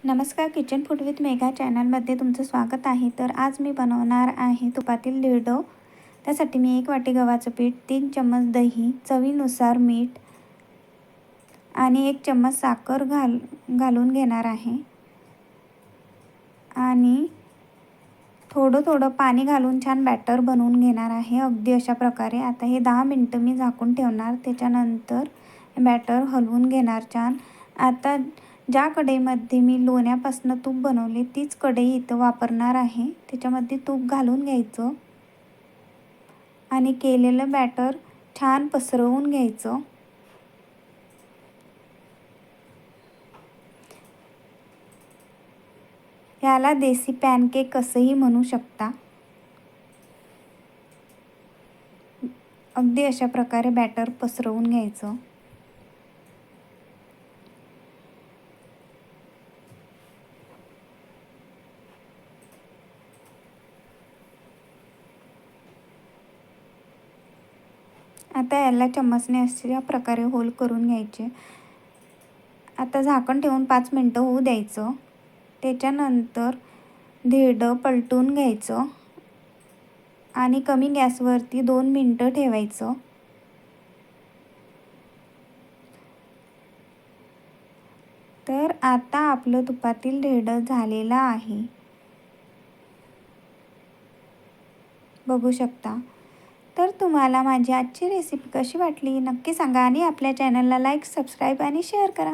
नमस्कार, kitchen food with Megha चॅनलमध्ये तुमचं स्वागत आहे. तर आज मी बनवणार आहे तुपातील धिरडं. त्यासाठी मी 1 वाटी गव्हाचं पीठ, 3 चम्मच दही, चवीनुसार मीठ आणि 1 चम्मच साखर घालून घेणार आहे. आणि थोडं पाणी घालून छान बॅटर बनवून घेणार आहे, अगदी अशा प्रकारे. आता हे 10 मिनटं मी झाकून ठेवणार. त्याच्यानंतर बॅटर हलवून घेणार छान. आता ज्या कढईमध्ये मी लोण्यापासून तूप बनवले तीच कढई इथं वापरणार आहे. त्याच्यामध्ये तूप घालून घ्यायचं आणि केलेलं बॅटर छान पसरवून घ्यायचं. याला देसी पॅनकेक असंही म्हणू शकता. अगदी अशा प्रकारे बॅटर पसरवून घ्यायचं. आता याला चम्मचने अशा प्रकारे होल करून घ्यायचे. आता झाकण ठेवून 5 मिनटं होऊ द्यायचं. त्याच्यानंतर धिरडं पलटून घ्यायचं आणि कमी गॅसवरती 2 मिनटं ठेवायचं. तर आता आपलं तुपातील धिरडं झालेलं आहे, बघू शकता. तर तुम्हाला माझी आजची रेसिपी कशी वाटली नक्की सांगा आणि आपल्या चॅनलला लाईक, सबस्क्राईब आणि शेअर करा.